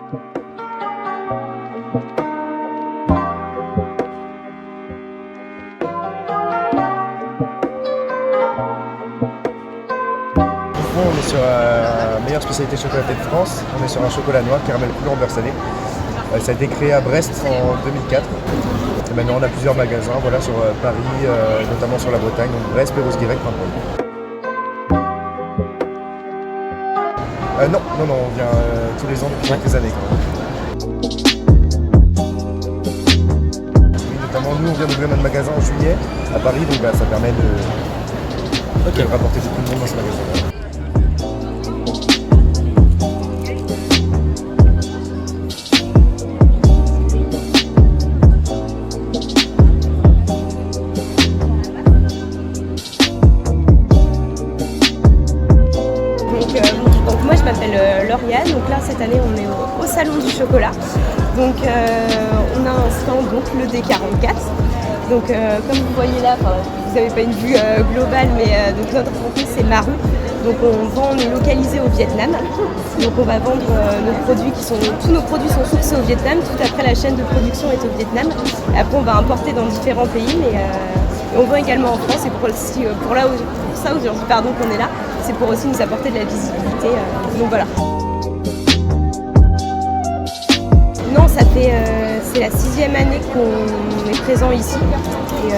On est sur la meilleure spécialité chocolatée de France. On est sur un chocolat noir caramel couleur beurre salé. Ça a été créé à Brest en 2004. Et maintenant on a plusieurs magasins sur Paris, notamment sur la Bretagne, donc Brest, Perros-Guirec, Paimpol. Non, on vient tous les ans depuis quelques années quand même. Oui, notamment nous on vient d'ouvrir notre magasin en juillet à Paris, donc ça permet de rapporter beaucoup de monde dans ce magasin. Donc moi je m'appelle Lauriane, donc là cette année on est au salon du chocolat. Donc on a un stand, donc le D44. Donc comme vous voyez là, vous n'avez pas une vue globale, mais donc notre entreprise c'est Maru. Donc on est localisé au Vietnam. Donc on va vendre tous nos produits sont sourcés au Vietnam. Tout après la chaîne de production est au Vietnam. Et après on va importer dans différents pays, mais on vend également en France. Et pour ça aujourd'hui qu'on est là, c'est pour aussi nous apporter de la visibilité. Donc voilà. Non, c'est la 6e année qu'on est présent ici. Et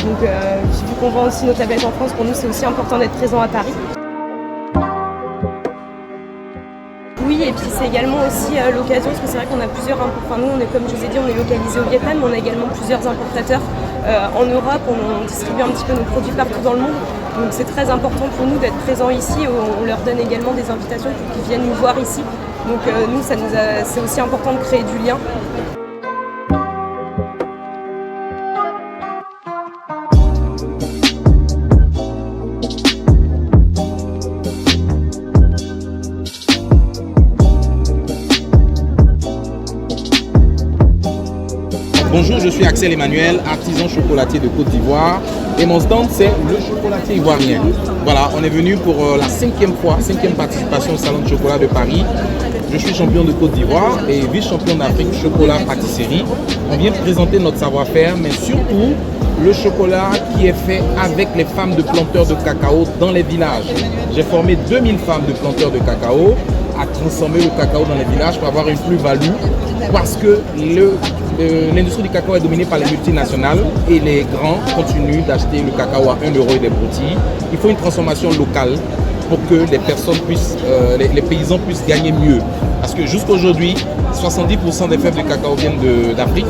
donc vu qu'on vend aussi nos tablettes en France, pour nous c'est aussi important d'être présent à Paris. Oui, et puis c'est également aussi l'occasion, parce que c'est vrai qu'on a plusieurs, nous on est, comme je vous ai dit, on est localisé au Vietnam, mais on a également plusieurs importateurs en Europe, on distribue un petit peu nos produits partout dans le monde, donc c'est très important pour nous d'être présents ici, on leur donne également des invitations pour qu'ils viennent nous voir ici, donc nous c'est aussi important de créer du lien. Bonjour, je suis Axel Emmanuel, artisan chocolatier de Côte d'Ivoire et mon stand c'est le chocolatier ivoirien. Voilà, on est venu pour la 5e participation au Salon de chocolat de Paris. Je suis champion de Côte d'Ivoire et vice-champion d'Afrique chocolat pâtisserie. On vient présenter notre savoir-faire, mais surtout le chocolat qui est fait avec les femmes de planteurs de cacao dans les villages. J'ai formé 2000 femmes de planteurs de cacao à transformer le cacao dans les villages pour avoir une plus-value parce que l'industrie du cacao est dominée par les multinationales et les grands continuent d'acheter le cacao à 1 € et des broutilles. Il faut une transformation locale pour que les personnes puissent, les paysans puissent gagner mieux. Parce que jusqu'à aujourd'hui, 70% des fèves de cacao viennent d'Afrique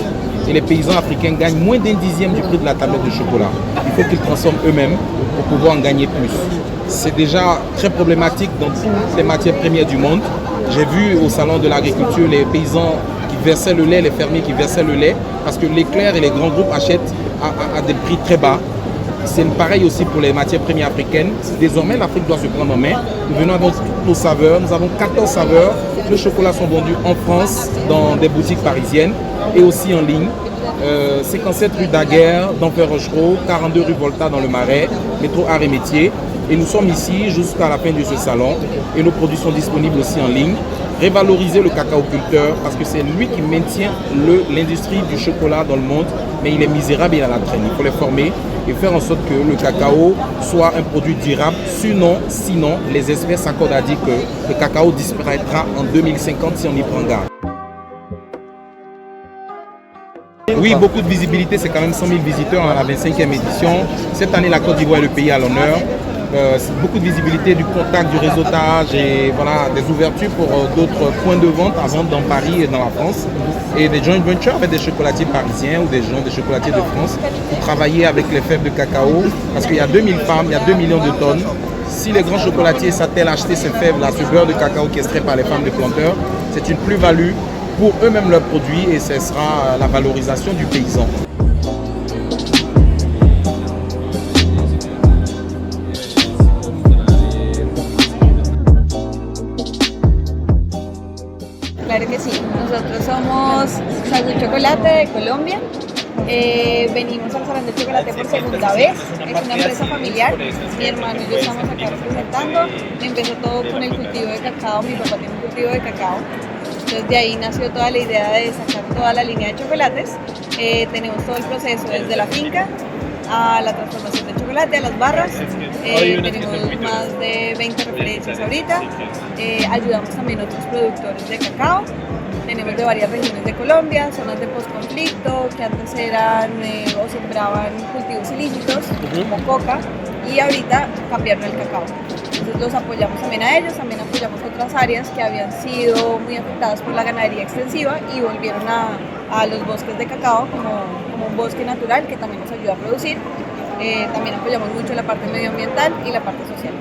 et les paysans africains gagnent moins d'1/10 du prix de la tablette de chocolat. Il faut qu'ils transforment eux-mêmes pour pouvoir en gagner plus. C'est déjà très problématique dans toutes les matières premières du monde. J'ai vu au salon de l'agriculture les paysans qui versaient le lait, les fermiers qui versaient le lait, parce que les clercs et les grands groupes achètent à des prix très bas. C'est pareil aussi pour les matières premières africaines. Désormais, l'Afrique doit se prendre en main. Nous venons avec toutes nos saveurs. Nous avons 14 saveurs. Les chocolats sont vendus en France, dans des boutiques parisiennes et aussi en ligne. 57 rue Daguerre, d'Enfer Rochereau, 42 rue Volta dans le Marais, métro Arts et Métiers. Et nous sommes ici jusqu'à la fin de ce salon et nos produits sont disponibles aussi en ligne. Révaloriser le cacao-culteur parce que c'est lui qui maintient l'industrie du chocolat dans le monde, mais il est misérable et il a la traîne. Il faut les former et faire en sorte que le cacao soit un produit durable. Sinon, les experts s'accordent à dire que le cacao disparaîtra en 2050 si on y prend garde. Oui, beaucoup de visibilité, c'est quand même 100 000 visiteurs à la 25e édition. Cette année, la Côte d'Ivoire est le pays à l'honneur. Beaucoup de visibilité, du contact, du réseautage et voilà, des ouvertures pour d'autres points de vente à vendre dans Paris et dans la France. Et des joint ventures avec des chocolatiers parisiens ou des chocolatiers de France pour travailler avec les fèves de cacao. Parce qu'il y a 2000 femmes, il y a 2 millions de tonnes. Si les grands chocolatiers s'attellent à acheter ces fèves-là, ce beurre de cacao qui est extrait par les femmes de planteurs, c'est une plus-value pour eux-mêmes leurs produits et ce sera la valorisation du paysan. Claro que sí, nosotros somos Sagú Chocolate de Colombia. Venimos al Salón de Chocolate por segunda vez, es una empresa familiar, mi hermano y yo estamos acá representando. Empezó todo con el cultivo de cacao, mi papá tiene un cultivo de cacao Entonces de ahí nació toda la idea de sacar toda la línea de chocolates. Tenemos todo el proceso desde la finca a la transformación del chocolate, a las barras. Tenemos más de 20 referencias ahorita. Ayudamos también a otros productores de cacao. Tenemos de varias regiones de Colombia, zonas de postconflicto, que antes eran o sembraban cultivos ilícitos, como coca, y ahorita cambiaron el cacao. Entonces los apoyamos también a ellos, también apoyamos otras áreas que habían sido muy afectadas por la ganadería extensiva y volvieron a los bosques de cacao como un bosque natural que también nos ayuda a producir. También apoyamos mucho la parte medioambiental y la parte social.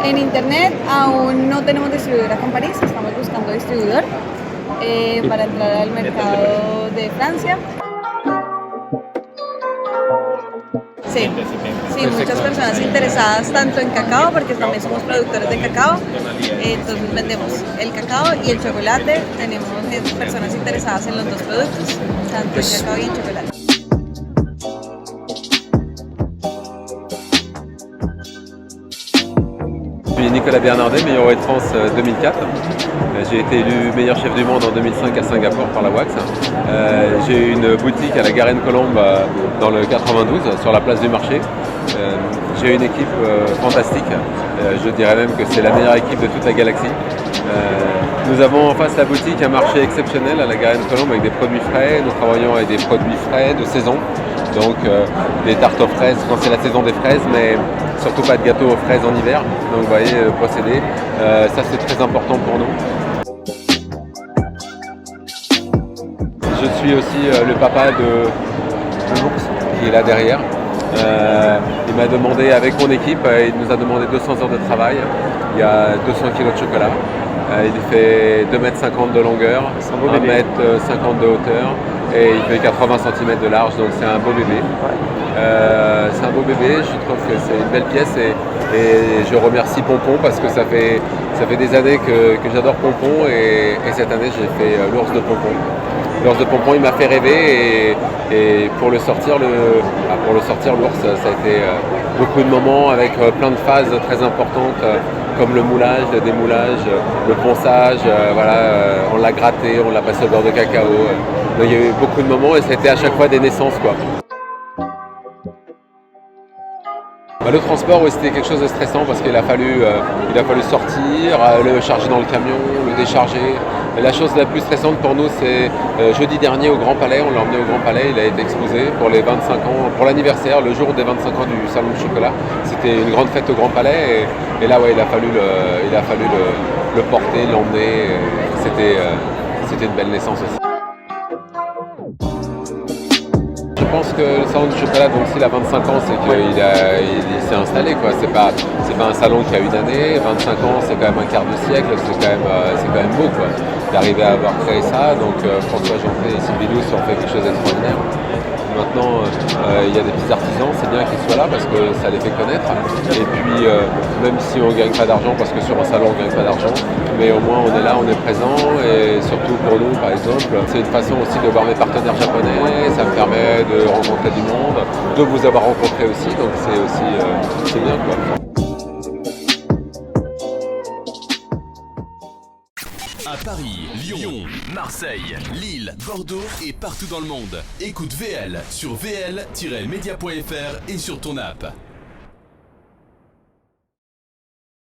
En internet aún no tenemos distribuidora con París, estamos buscando distribuidor para entrar al mercado de Francia. Sí, muchas personas interesadas tanto en cacao, porque también somos productores de cacao, entonces vendemos el cacao y el chocolate. Tenemos personas interesadas en los dos productos, tanto en cacao y en chocolate. Je suis Nicolas Bernardet, meilleur roi de France 2004. J'ai été élu meilleur chef du monde en 2005 à Singapour par la WAX. J'ai une boutique à la Garenne-Colombe dans le 92 sur la place du marché. J'ai une équipe fantastique, je dirais même que c'est la meilleure équipe de toute la galaxie. Nous avons en face la boutique un marché exceptionnel à la Garenne-Colombe avec des produits frais. Nous travaillons avec des produits frais de saison, donc des tartes aux fraises quand c'est la saison des fraises, mais surtout pas de gâteaux aux fraises en hiver. Donc vous voyez le procédé, ça c'est très important pour nous. Je suis aussi le papa de l'ours qui est là derrière. Il m'a demandé, avec mon équipe, il nous a demandé 200 heures de travail. Il y a 200 kg de chocolat. Il fait 2,50 m de longueur, 1,50 m de hauteur et il fait 80 cm de large, donc c'est un beau bébé. C'est un beau bébé, je trouve que c'est une belle pièce et je remercie Pompon parce que ça fait des années que j'adore Pompon et cette année j'ai fait l'ours de Pompon. L'ours de Pompon il m'a fait rêver et pour le sortir l'ours ça a été beaucoup de moments avec plein de phases très importantes comme le moulage, le démoulage, le ponçage, voilà, on l'a gratté, on l'a passé au beurre de cacao. Donc il y a eu beaucoup de moments et ça a été à chaque fois des naissances quoi. Le transport, oui, c'était quelque chose de stressant parce qu'il a fallu sortir, le charger dans le camion, le décharger. Et la chose la plus stressante pour nous, c'est jeudi dernier au Grand Palais, on l'a emmené au Grand Palais, il a été exposé pour les 25 ans, pour l'anniversaire, le jour des 25 ans du Salon du Chocolat. C'était une grande fête au Grand Palais et là, ouais, il a fallu le porter, l'emmener. C'était une belle naissance aussi. Je pense que le salon du chocolat, donc s'il a 25 ans, c'est qu'il s'est installé quoi. C'est pas un salon qui a une année, 25 ans c'est quand même un quart de siècle, c'est quand même beau quoi. D'arriver à avoir créé ça, donc François Jeantet et Sylvie Douce ont fait quelque chose d'extraordinaire. Maintenant, il y a des petits artisans, c'est bien qu'ils soient là parce que ça les fait connaître. Et puis, même si on ne gagne pas d'argent, parce que sur un salon on ne gagne pas d'argent, mais au moins on est là, on est présent. Et surtout pour nous, par exemple, c'est une façon aussi de voir mes partenaires japonais. Ça me permet de rencontrer du monde, de vous avoir rencontré aussi. Donc c'est bien quoi. À Paris, Lyon, Marseille, Lille, Bordeaux et partout dans le monde. Écoute VL sur vl-media.fr et sur ton app.